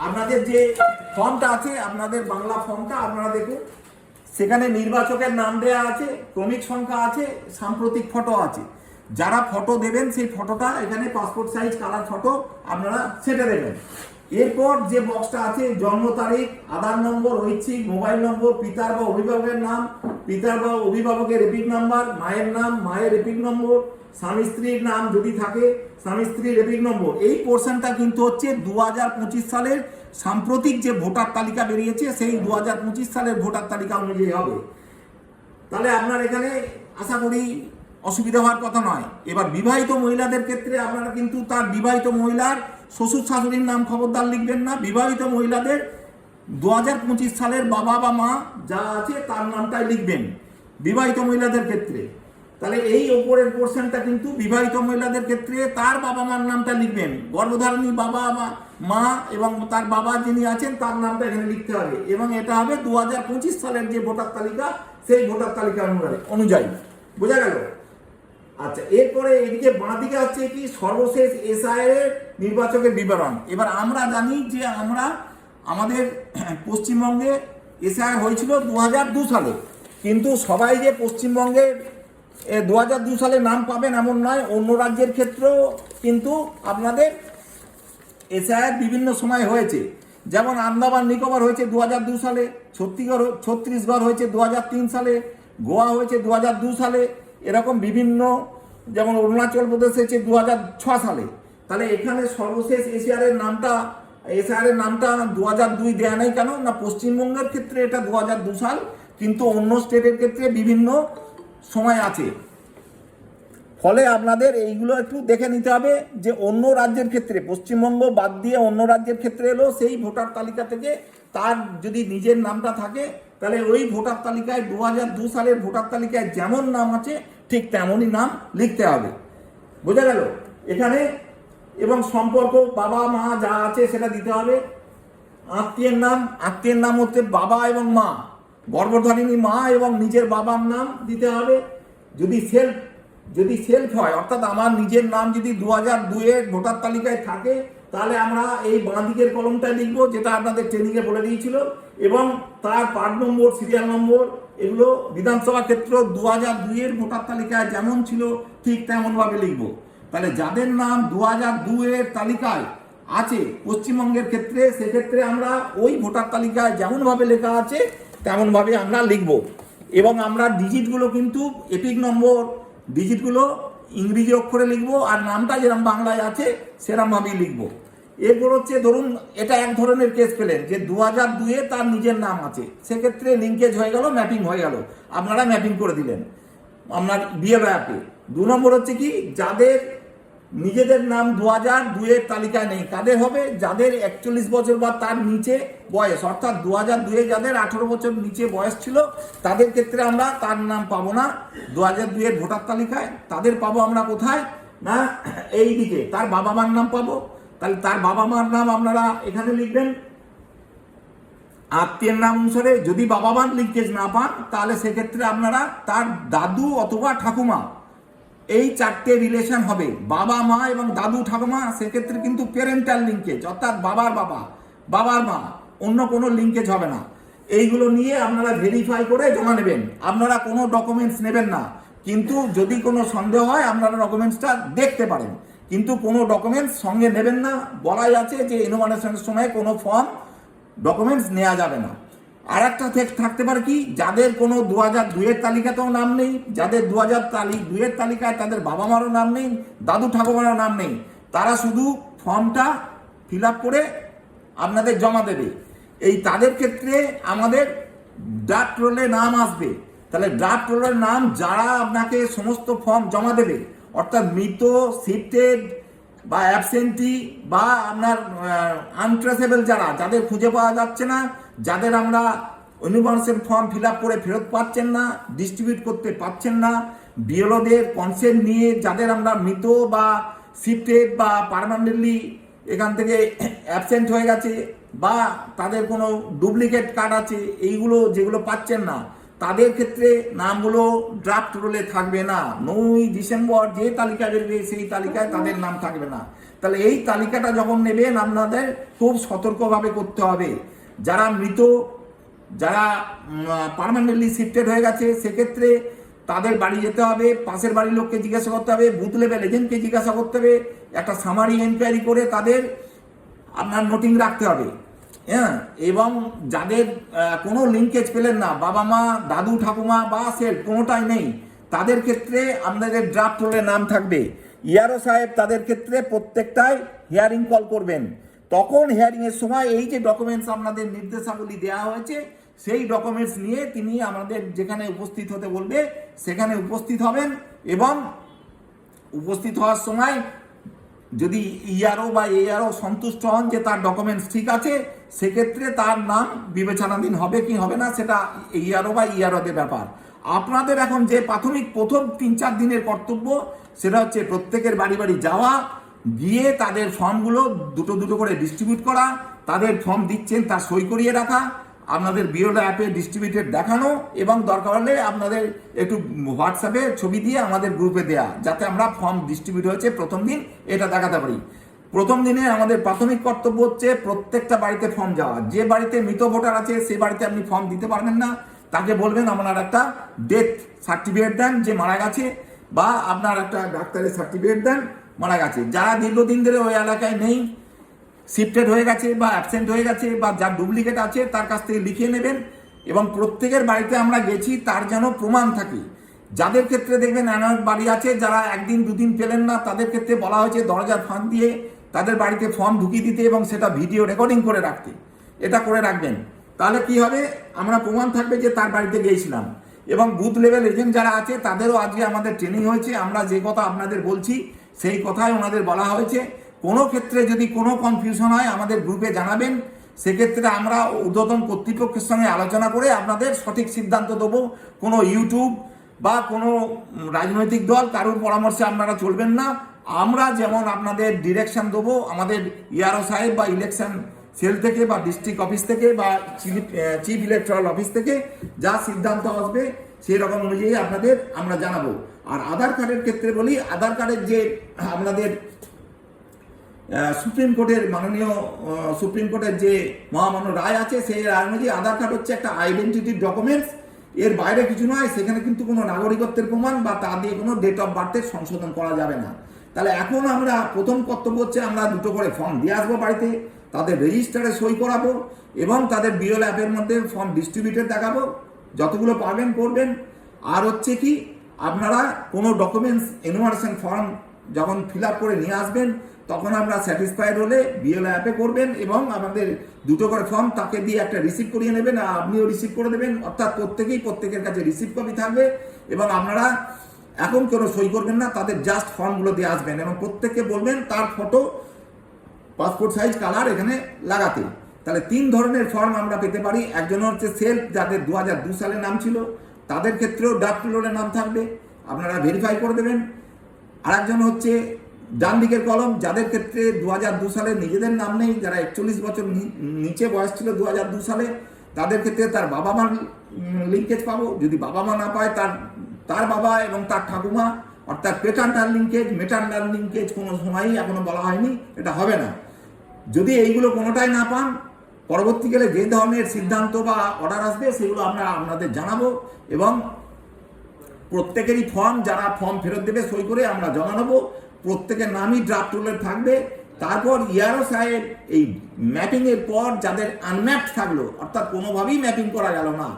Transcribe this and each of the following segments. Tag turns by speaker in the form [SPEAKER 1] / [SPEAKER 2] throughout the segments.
[SPEAKER 1] আপনাদের যে ফর্মটা আছে, আপনাদের বাংলা ফর্মটা আপনারা দেখুন, সেখানে নির্বাচকের নাম দেওয়া আছে, ক্রমিক সংখ্যা আছে, সাম্প্রতিক ফটো আছে। যারা ফটো দেবেন সেই ফটোটা এখানে পাসপোর্ট সাইজ কালার ফটো আপনারা সেটা দেবেন। এরপর যে বক্সটা আছে, জন্ম তারিখ, আধার নম্বর, ঐচ্ছিক, মোবাইল নম্বর, পিতার বা অভিভাবকের নাম, পিতার বা অভিভাবকের এপিক নাম্বার, মায়ের নাম, মায়ের এপিক নম্বর, স্বামী স্ত্রীর নাম যদি থাকে স্বামী স্ত্রীর এপিক নম্বর। এই পোর্শনটা কিন্তু হচ্ছে 2025 সালের সাম্প্রতিক যে ভোটার তালিকা বেরিয়েছে সেই 2025 সালের ভোটার তালিকা অনুযায়ী হবে। তাহলে আপনার এখানে আশা করি অসুবিধা হওয়ার কথা নয়। এবার বিবাহিত মহিলাদের ক্ষেত্রে আপনারা কিন্তু তার বিবাহিত মহিলার শ্বশুর শাশুড়ির নাম খবরদার লিখবেন না। বিবাহিত মহিলাদের 2025 সালের বাবা বা মা যা আছে তার নামটাই লিখবেন বিবাহিত মহিলাদের ক্ষেত্রে। তাহলে এই ওপরের পোর্শনটা কিন্তু বিবাহিত মহিলাদের ক্ষেত্রে তার বাবা মার নামটা লিখবেন। গর্ভধারণী বাবা মা এবং তার বাবা যিনি আছেন তার নামটা এখানে লিখতে হবে, এবং এটা হবে 2025 সালের যে ভোটার তালিকা সেই ভোটার তালিকা অনুযায়ী। বোঝা গেল? আচ্ছা, এরপরে এদিকে বাঁ দিকে হচ্ছে কি সর্বশেষ এসআইআর নির্বাচকের বিবরণ। এবার আমরা জানি যে আমাদের পশ্চিমবঙ্গে এসআইআর হয়েছিল 2002 সালে, কিন্তু সবাই যে পশ্চিমবঙ্গের 2002 সালে নাম পাবেন এমন নয়। অন্য রাজ্যের ক্ষেত্রেও কিন্তু আপনাদের এসআইআর বিভিন্ন সময় হয়েছে। যেমন আন্দামান নিকোবর হয়েছে 2002 সালে, ছত্তিশগড় হয়েছে 2003 সালে, গোয়া হয়েছে 2002 সালে, এরকম বিভিন্ন, যেমন অরুণাচল প্রদেশ হয়েছে 2006 সালে। তাহলে এখানে সর্বশেষ এসআইআর নামটা 2002 দেয়া নেই কেন না? পশ্চিমবঙ্গের ক্ষেত্রে এটা 2002 সাল, কিন্তু অন্য স্টেটের ক্ষেত্রে বিভিন্ন সময় আছে। ফলে আপনাদের এইগুলো একটু দেখে নিতে হবে যে অন্য রাজ্যের ক্ষেত্রে, পশ্চিমবঙ্গ বাদ দিয়ে অন্য রাজ্যের ক্ষেত্রে এলো সেই ভোটার তালিকা থেকে তার যদি নিজের নামটা থাকে তাহলে ওই ভোটার তালিকায় 2002 সালের ভোটার তালিকায় যেমন নাম আছে ঠিক তেমনই নাম লিখতে হবে। বোঝা গেল এখানে? এবং সম্পর্ক বাবা মা যা আছে সেটা দিতে হবে। আত্মীয়ের নাম হচ্ছে বাবা এবং মা, গর্ভধারিণী মা এবং নিজের বাবার নাম দিতে হবে। যদি সেলফ হয়, অর্থাৎ আমার নিজের নাম যদি 2002 এর ভোটার তালিকায় থাকে তাহলে আমরা এই বাঁ দিকের কলমটা লিখবো, যেটা আপনাদের ট্রেনিংয়ে বলে দিয়েছিল, এবং তার পার্ট নম্বর, সিরিয়াল নম্বর, এগুলো বিধানসভা ক্ষেত্র 2002 এর ভোটার তালিকায় যেমন ছিল ঠিক তেমনভাবে লিখবো। তাহলে যাদের নাম 2002 এর তালিকায় আছে পশ্চিমবঙ্গের ক্ষেত্রে, সেক্ষেত্রে আমরা ওই ভোটার তালিকায় যেমনভাবে লেখা আছে তেমনভাবে আমরা লিখব। এবং আমরা ডিজিটগুলো কিন্তু এপিক নম্বর ডিজিটগুলো ইংরেজি অক্ষরে লিখবো, আর নামটা যেরকম বাংলায় আছে সেরকমভাবেই লিখবো। এরপর হচ্ছে ধরুন এটা এক ধরনের কেস পেলেন যে 2002 এ তার নিজের নাম আছে, সেক্ষেত্রে লিঙ্কেজ হয়ে গেল, ম্যাপিং হয়ে গেল, আপনারা ম্যাপিং করে দিলেন আপনার বিএলও অ্যাপে। 2 নম্বর হচ্ছে কি যাদের নিজেদের নাম 2002 এর তালিকায় নেই, কাদের হবে? যাদের 41 বছর বা তার নিচে বয়স, অর্থাৎ 2002 এ যাদের 18 বছর নিচে বয়স ছিল তাদের ক্ষেত্রে আমরা তার নাম পাবো না 2002 এর ভোটার তালিকায়। তাদের পাবো আমরা কোথায় না এই দিকে, তার বাবা মার নাম পাবো। তাহলে তার বাবা মার নাম আপনারা এখানে লিখবেন আত্মীয়ের নাম অনুসারে। যদি বাবা মার লিঙ্কেজ না পান তাহলে সেক্ষেত্রে আপনারা তার দাদু অথবা ঠাকুমা, এই 4টে রিলেশন হবে, বাবা মা এবং দাদু ঠাকুমা। সেক্ষেত্রে কিন্তু প্যারেন্টাল লিঙ্কেজ, অর্থাৎ বাবার বাবা বাবার মা, অন্য কোনো লিঙ্কেজ হবে না। এইগুলো নিয়ে আপনারা ভেরিফাই করে জমা নেবেন। আপনারা কোনো ডকুমেন্টস নেবেন না, কিন্তু যদি কোনো সন্দেহ হয় আপনারা ডকুমেন্টসটা দেখতে পারেন, কিন্তু কোনো ডকুমেন্টস সঙ্গে নেবেন না। বলাই আছে যে ইনোভেশনের সময় কোনো ফর্ম ডকুমেন্টস নেওয়া যাবে না। আর একটা থাকতে পারে কি, যাদের কোনো 2002 এর তালিকাতেও নাম নেই, যাদের 2002 এর তালিকায় তাদের বাবা মারও নাম নেই, দাদু ঠাকুমারও নাম নেই, তারা শুধু ফর্মটা ফিল আপ করে আপনাদের জমা দেবে। এই তাদের ক্ষেত্রে আমাদের ড্রাফট রোলে নাম আসবে। তাহলে ড্রাফট রোলের নাম যারা আপনাকে সমস্ত ফর্ম জমা দেবে, অর্থাৎ মৃত, শিফটেড বা অ্যাবসেন্টি বা আপনার আনট্রেসেবল, যাদের খুঁজে পাওয়া যাচ্ছে না, যাদের আমরা ইউনিভার্সাল ফর্ম ফিল আপ করে ফেরত পাচ্ছেন না, ডিস্ট্রিবিউট করতে পারছেন না, বিএলওদের কনসেন্ট নিয়ে যাদের আমরা মৃত বা শিফটেড বা পার্মানেন্টলি এখান থেকে অ্যাবসেন্ট হয়ে গেছে বা তাদের কোনো ডুপ্লিকেট কার্ড আছে, এইগুলো যেগুলো পাচ্ছেন না, তাদের ক্ষেত্রে নামগুলো ড্রাফট রোলে থাকবে না। 9ই ডিসেম্বর যে তালিকা বেরবে সেই তালিকায় তাদের নাম থাকবে না। তাহলে এই তালিকাটা যখন নেবেন আপনাদের খুব সতর্কভাবে করতে হবে। যারা মৃত, যারা পার্মানেন্টলি শিফটেড হয়ে গেছে, সেক্ষেত্রে তাদের বাড়ি যেতে হবে, পাশের বাড়ির লোককে জিজ্ঞাসা করতে হবে, বুথ লেভেল এজেন্টকে জিজ্ঞাসা করতে হবে, একটা সামারি এনকোয়ারি করে তাদের আপনার নোটিং রাখতে হবে। হ্যাঁ, এবং যাদের কোনো লিঙ্কেজ পেলেন না, বাবা মা, দাদু ঠাকুমা বা সেলফ কোনোটাই নেই, তাদের ক্ষেত্রে আপনাদের ড্রাফট রোলে নাম থাকবে। ইয়ারও সাহেব তাদের ক্ষেত্রে প্রত্যেকটাই হিয়ারিং কল করবেন। তখন হিয়ারিংয়ের সময় এই যে ডকুমেন্টস আপনাদের নির্দেশাবলী দেওয়া হয়েছে, সেই ডকুমেন্টস নিয়ে তিনি আমাদের যেখানে উপস্থিত হতে বলবে সেখানে উপস্থিত হবেন। এবং উপস্থিত হওয়ার সময় যদি ইআরও বা এআরও সন্তুষ্ট হন যে তার ডকুমেন্টস ঠিক আছে, সেক্ষেত্রে তার নাম বিবেচনাধীন হবে কি হবে না সেটা ইআরও বা ইআরওদের ব্যাপার। আপনাদের এখন যে প্রাথমিক প্রথম 3-4 দিনের কর্তব্য, সেটা হচ্ছে প্রত্যেকের বাড়ি বাড়ি যাওয়া, গিয়ে তাদের ফর্মগুলো দুটো দুটো করে ডিস্ট্রিবিউট করা, তাদের ফর্ম দিচ্ছেন তার সই করিয়ে রাখা, আপনাদের বিওলো অ্যাপে ডিস্ট্রিবিউটেড দেখানো, এবং দরকার হলে আপনাদের একটু হোয়াটসঅ্যাপে ছবি দিয়ে আমাদের গ্রুপে দেয়া, যাতে আমরা ফর্ম ডিস্ট্রিবিউট হয়েছে প্রথম দিন এটা দেখাতে পারি। প্রথম দিনে আমাদের প্রাথমিক কর্তব্য হচ্ছে প্রত্যেকটা বাড়িতে ফর্ম যাওয়া। যে বাড়িতে মৃত ভোটার আছে সে বাড়িতে আপনি ফর্ম দিতে পারবেন না, তাকে বলবেন আপনার একটা ডেথ সার্টিফিকেট দেন যে মারা গেছে, বা আপনার একটা ডাক্তারের সার্টিফিকেট দেন মারা গেছে। যারা দীর্ঘদিন ধরে ওই এলাকায় নেই, শিফটেড হয়ে গেছে বা অ্যাবসেন্ট হয়ে গেছে বা যার ডুপ্লিকেট আছে, তার কাছ থেকে লিখিয়ে নেবেন। এবং প্রত্যেকের বাড়িতে আমরা গেছি তার যেন প্রমাণ থাকে। যাদের ক্ষেত্রে দেখবেন অনেক বাড়ি আছে যারা 1-2 দিন পেলেন না, তাদের ক্ষেত্রে বলা হয়েছে দরজার ফাঁক দিয়ে তাদের বাড়িতে ফর্ম ঢুকিয়ে দিতে এবং সেটা ভিডিও রেকর্ডিং করে রাখতে। এটা করে রাখবেন, তাহলে কি হবে, আমরা প্রমাণ থাকবে যে তার বাড়িতে গিয়েছিলাম। এবং বুথ লেভেল এজেন্ট যারা আছে তাদেরও আজকে আমাদের ট্রেনিং হয়েছে। আমরা যে কথা আপনাদের বলছি সেই কথাই ওনাদের বলা হয়েছে। কোনো ক্ষেত্রে যদি কোনো কনফিউশন হয় আমাদের গ্রুপে জানাবেন, সেক্ষেত্রে আমরা ঊর্ধ্বতন কর্তৃপক্ষের সঙ্গে আলোচনা করে আপনাদের সঠিক সিদ্ধান্ত দেবো। কোনো ইউটিউব বা কোনো রাজনৈতিক দল কারোর পরামর্শে আপনারা চলবেন না। আমরা যেমন আপনাদের ডিরেকশন দেবো আমাদের ইআরও সাহেব বা ইলেকশন সেল থেকে বা ডিস্ট্রিক্ট অফিস থেকে বা চিফ ইলেকট্রাল অফিস থেকে যা সিদ্ধান্ত আসবে সেই রকম অনুযায়ী আপনাদের আমরা জানাবো। আর আধার কার্ডের ক্ষেত্রে বলি, আধার কার্ডের যে আপনাদের সুপ্রিম কোর্টের মাননীয় সুপ্রিম কোর্টের যে মহামান্য রায় আছে, সেই রায় অনুযায়ী আধার কার্ড হচ্ছে একটা আইডেন্টিটি ডকুমেন্টস, এর বাইরে কিছু নয়। সেখানে কিন্তু কোনো নাগরিকত্বের প্রমাণ বা তা দিয়ে কোনো ডেট অফ বার্থের সংশোধন করা যাবে না। তাহলে এখন আমরা প্রথম কর্তব্য হচ্ছে আমরা দুটো করে ফর্ম দিয়ে আসবো বাড়িতে, তাদের রেজিস্টারে সই করাবো এবং তাদের বিওএল অ্যাপের মধ্যে ফর্ম ডিস্ট্রিবিউটেড দেখাবো, যতগুলো পারবেন করবেন। আর হচ্ছে কি, আপনারা কোনো ডকুমেন্টস এনুমারেশন ফর্ম যখন ফিল আপ করে নিয়ে আসবেন, তখন আমরা স্যাটিসফাইড হলে বিএল অ্যাপে করবেন এবং আমাদের দুটো করে ফর্ম তাকে দিয়ে একটা রিসিভ করিয়ে নেবেন, আর আপনিও রিসিভ করে দেবেন। অর্থাৎ প্রত্যেকের কাছে রিসিভ কপি থাকবে এবং আপনারা এখন কোনো সই করবেন না, তাদের জাস্ট ফর্মগুলো দিয়ে আসবেন এবং প্রত্যেককে বলবেন তার ফটো পাসপোর্ট সাইজ কালার এখানে লাগাতে। তাহলে 3 ধরনের ফর্ম আমরা পেতে পারি। একজন হচ্ছে সেলফ, যাদের 2002 সালে নাম ছিল, তাদের ক্ষেত্রেও ড্রাফট রোলে নাম থাকবে, আপনারা ভেরিফাই করে দেবেন। আরেকজন হচ্ছে ডান দিকের কলম, যাদের ক্ষেত্রে 2002 সালে নিজেদের নাম নেই, যারা 41 বছর নিচে বয়স ছিল 2002 সালে, তাদের ক্ষেত্রে তার বাবা মার লিঙ্কেজ পাবো। যদি বাবা মা না পায়, তার বাবা এবং তার ঠাকুমা, অর্থাৎ পেটার্নাল লিঙ্কেজ, মেটার্নাল লিঙ্কেজ কোনো সময়ই এখনো বলা হয়নি, এটা হবে না। যদি এইগুলো কোনোটাই না পান, পরবর্তীকালে যে ধরনের সিদ্ধান্ত বা অর্ডার আসবে সেগুলো আমরা আপনাদের জানাবো এবং প্রত্যেকেরই ফর্ম, যারা ফর্ম ফেরত দেবে সই করে আমরা জমা নেবো। প্রত্যেকের নামই ড্রাফট রোলে থাকবে। তারপর ইআরও সাহেব এই ম্যাপিংয়ের পর যাদের আনম্যাপড থাকলো, অর্থাৎ কোনোভাবেই ম্যাপিং করা গেল না,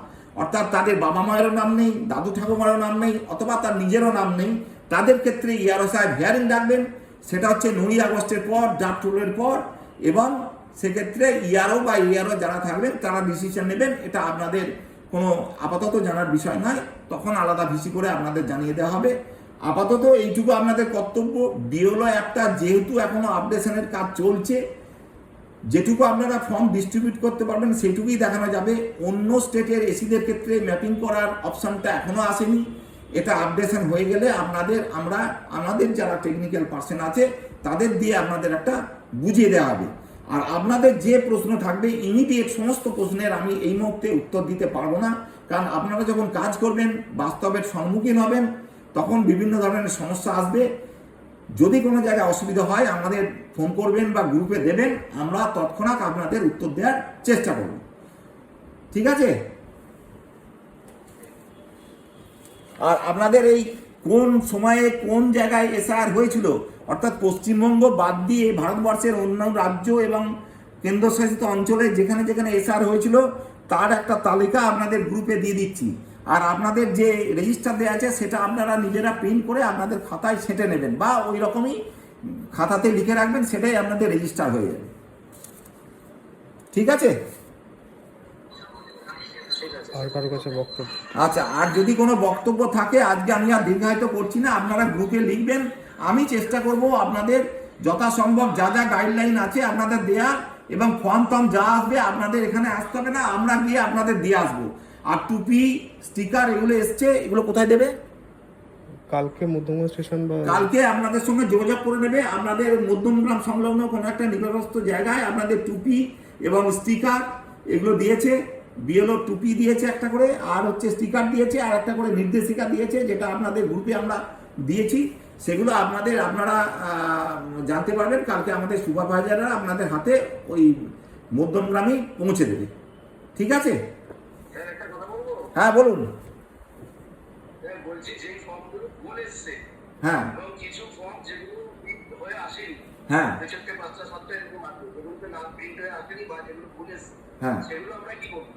[SPEAKER 1] অর্থাৎ তাদের বাবা মায়েরও নাম নেই, দাদু ঠাকুমারও নাম নেই, অথবা তার নিজেরও নাম নেই, তাদের ক্ষেত্রে ইআরও সাহেব হিয়ারিং ডাকবেন। সেটা হচ্ছে 9ই আগস্টের পর, ড্রাফট রোলের পর, এবং সেক্ষেত্রে ইআরও বা ইআরও যারা থাকবেন তারা ডিসিশন নেবেন। এটা আপনাদের কোনো আপাতত জানার বিষয় নয়, তখন আলাদা ভিসি করে আপনাদের জানিয়ে দেওয়া হবে। আপাতত এইটুকু আপনাদের কর্তব্য। বিওলো অ্যাপটা যেহেতু এখনো আপডেশনের কাজ চলছে, যেটুকু আপনারা ফর্ম ডিস্ট্রিবিউট করতে পারবেন সেইটুকুই দেখানো যাবে। অন্য স্টেটের এসিদের ক্ষেত্রে ম্যাপিং করার অপশানটা এখনো আসেনি। এটা আপডেশন হয়ে গেলে আমাদের যারা টেকনিক্যাল পার্সন আছে তাদের দিয়ে আপনাদের একটা বুঝিয়ে দেওয়া হবে। আর আপনাদের যে প্রশ্ন থাকবে ইমিডিয়েট সমস্ত প্রশ্নের আমি এই মুহূর্তে উত্তর দিতে পারবো না, কারণ আপনারা যখন কাজ করবেন বাস্তবের সম্মুখীন হবেন তখন বিভিন্ন ধরনের সমস্যা আসবে। যদি কোনো জায়গায় অসুবিধা হয় আমাদের ফোন করবেন বা গ্রুপে দেবেন, আমরা তৎক্ষণাৎ আপনাদের উত্তর দেওয়ার চেষ্টা করব। ঠিক আছে? আর আপনাদের এই কোন সময়ে কোন জায়গায় এসআইআর হয়েছিল, অর্থাৎ পশ্চিমবঙ্গ বাদ দিয়ে ভারতবর্ষের অন্য রাজ্য এবং কেন্দ্রশাসিত অঞ্চলে যেখানে যেখানে এসআইআর হয়েছিল তার একটা তালিকা আপনাদের গ্রুপে দিয়ে দিচ্ছি। আর আপনাদের যে রেজিস্টার দেওয়া আছে সেটা আপনারা নিজেরা প্রিন্ট করে আপনাদের খাতায় ছেঁটে নেবেন বা ওই রকমই খাতাতে লিখে রাখবেন, সেটাই আপনাদের রেজিস্টার হয়ে যাবে। ঠিক আছে?
[SPEAKER 2] আর কারো কাছে বক্তব্য?
[SPEAKER 1] আচ্ছা, আর যদি কোনো বক্তব্য থাকে আজকে আমি আর দীর্ঘায়িত করছি না, আপনারা গ্রুপে লিখবেন। আমি চেষ্টা করব আপনাদের যথাসম্ভব যা যা গাইডলাইন আছে আপনাদের দেয়া, এবং ফর্ম টর্ম যা আসবে আপনাদের এখানে আসতে হবে না, আমরা গিয়ে আপনাদের দিয়ে আসবো। আর টুপি স্টিকার এগুলো এসছে, এগুলো কোথায় দেবে?
[SPEAKER 2] কালকে মধ্যমগ্রাম স্টেশন বা
[SPEAKER 1] কালকে আপনাদের সঙ্গে যোগাযোগ করে নেবে। আপনাদের মধ্যমগ্রাম সংলগ্ন কোনো একটা নিকটস্থ জায়গায় আপনাদের টুপি এবং স্টিকার এগুলো দিয়েছে। বিএলও টুপি দিয়েছে একটা করে, আর হচ্ছে স্টিকার দিয়েছে, আর একটা করে নির্দেশিকা দিয়েছে, যেটা আপনাদের গ্রুপে আমরা দিয়েছি। সেগুলো আপনারা জানতে পারবেন। কালকে আমাদের সুপারভাইজাররা আপনাদের হাতে ওই মধ্যমগ্রামই পৌঁছে দেবে। ঠিক আছে? হ্যাঁ বলুন।
[SPEAKER 3] বলছি যে ফর্মগুলো ভুল এসছে,
[SPEAKER 1] হ্যাঁ
[SPEAKER 3] এবং কিছু ফর্ম যেগুলো প্রিন্ট হয়ে আসেনি,
[SPEAKER 1] হ্যাঁ
[SPEAKER 3] সেক্ষেত্রে 5-7টা এরকম আছে যেগুলোতে নাম প্রিন্ট হয়ে আসেনি বা যেগুলো ভুল এসছে,
[SPEAKER 1] হ্যাঁ
[SPEAKER 3] সেগুলো আমরা কি করবো?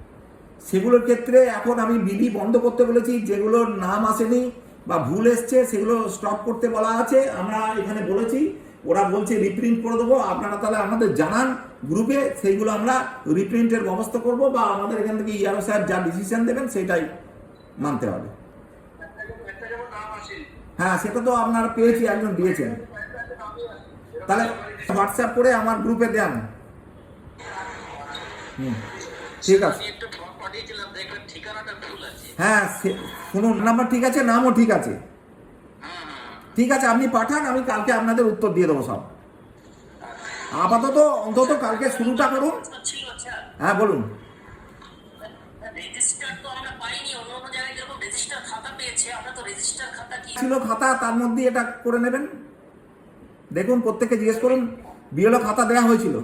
[SPEAKER 1] সেগুলোর ক্ষেত্রে এখন আমি বিধি বন্ধ করতে বলেছি। যেগুলোর নাম আসেনি বা ভুল এসছে সেগুলো স্টপ করতে বলা আছে। আমরা এখানে বলেছি, ওরা বলছে রিপ্রিন্ট করে দেবো। আপনারা তাহলে আমাদের জানান গ্রুপে, সেইগুলো আমরা রিপ্রিন্টের ব্যবস্থা করব, বা আমাদের এখান থেকে ইয়ারো স্যার যা ডিসিশন দেবেন সেটাই মানতে হবে।
[SPEAKER 3] একটা যেমন নাম আসেনি,
[SPEAKER 1] হ্যাঁ সেটা তো আপনারা পেয়েছি, একজন দিয়েছেন। তাহলে হোয়াটসঅ্যাপ করে আমার গ্রুপে দেন। ঠিক আছে।
[SPEAKER 3] আমি একটা ফর্ম পাঠিয়েছিলাম, দেখবেন ঠিকানাটা ভুল আছে।
[SPEAKER 1] হ্যাঁ শুনুন, নাম্বার ঠিক আছে, নামও ঠিক আছে। ঠিক আছে, আপনি পাঠান, আমি কালকে আপনাদের উত্তর দিয়ে দেবো সব। আপাতত অন্তত কালকে শুরুটা করুন।
[SPEAKER 3] ছিল স্যার,
[SPEAKER 1] হ্যাঁ বলুন।
[SPEAKER 3] রেজিস্টার তো আমরা পাইনি। অন্য অন্য জায়গায় যেরকম রেজিস্টার খাতা পেয়েছে, আমরা তো রেজিস্টার খাতা কি
[SPEAKER 1] ছিল খাতা, তার মধ্যে এটা করে নেবেন। দেখুন প্রত্যেককে জিজ্ঞেস করুন, বিএলও খাতা দেওয়া হয়েছিল।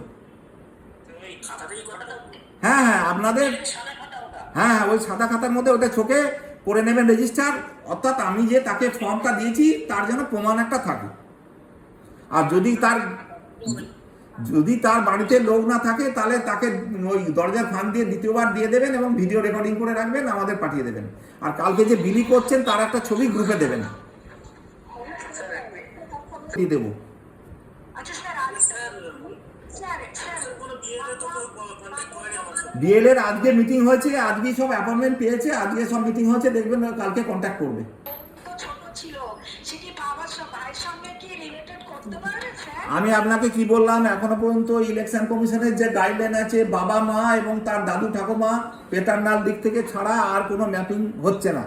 [SPEAKER 3] ওই খাতাতেই করাটা
[SPEAKER 1] হ্যাঁ হ্যাঁ আপনাদের,
[SPEAKER 3] সাদা খাতা ওটা।
[SPEAKER 1] হ্যাঁ হ্যাঁ ওই সাদা খাতার মধ্যে ওটা চোখে করে নেবেন রেজিস্টার। অর্থাৎ আমি যে তাকে ফর্মটা দিয়েছি তার যেন প্রমাণ একটা থাকে। আর যদি তার বাড়িতে লোক না থাকে তাহলে তাকে ওই দরজার ফাঁক দিয়ে দ্বিতীয়বার দিয়ে দেবেন এবং ভিডিও রেকর্ডিং করে রাখবেন, আমাদের পাঠিয়ে দেবেন। আর কালকে যে বিলি করছেন তার একটা ছবি গ্রুপে দেবেন, দিয়ে দেবো।
[SPEAKER 4] আচ্ছা স্যার, স্যার
[SPEAKER 3] কোনো বিয়েতে তো কন্ট্যাক্ট করেনি আমার সাথে।
[SPEAKER 1] বিএল এর আজকে মিটিং হয়েছে, আজকেই সব অ্যাপয়েন্টমেন্ট পেয়েছে, আজকে সব মিটিং হয়েছে, দেখবেন কালকে কন্ট্যাক্ট করবে।
[SPEAKER 4] তো ছোট ছিল, সেটি বাবার ভাইয়ের সঙ্গে কি রিলেটেড করতে পারবে স্যার?
[SPEAKER 1] আমি আপনাকে কি বললাম, এখনো পর্যন্ত ইলেকশন কমিশনের যে গাইডলাইন আছে, বাবা মা এবং তার দাদু ঠাকুমা পেটার্নাল দিক থেকে ছাড়া আর কোনো ম্যাপিং হচ্ছে না।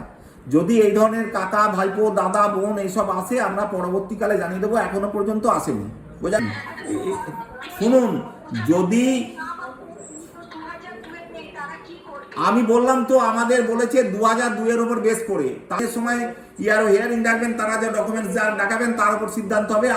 [SPEAKER 1] যদি এই ধরনের কাকা ভাইপো দাদা বোন এইসব আসে আমরা পরবর্তীকালে জানিয়ে দেবো, এখনো পর্যন্ত আসেনি। বোঝান? শুনুন, যদি
[SPEAKER 4] 2002 নেই, তারা কি করবে?
[SPEAKER 1] আমি বললাম তো, আমাদের বলেছে 2002 এর উপর বেস করে, তাদের সময় ইয়ারও হিয়ারিং ডাকবেন, তারা যে ডকুমেন্টস যা দেখাবেন তার উপর সিদ্ধান্ত হবে।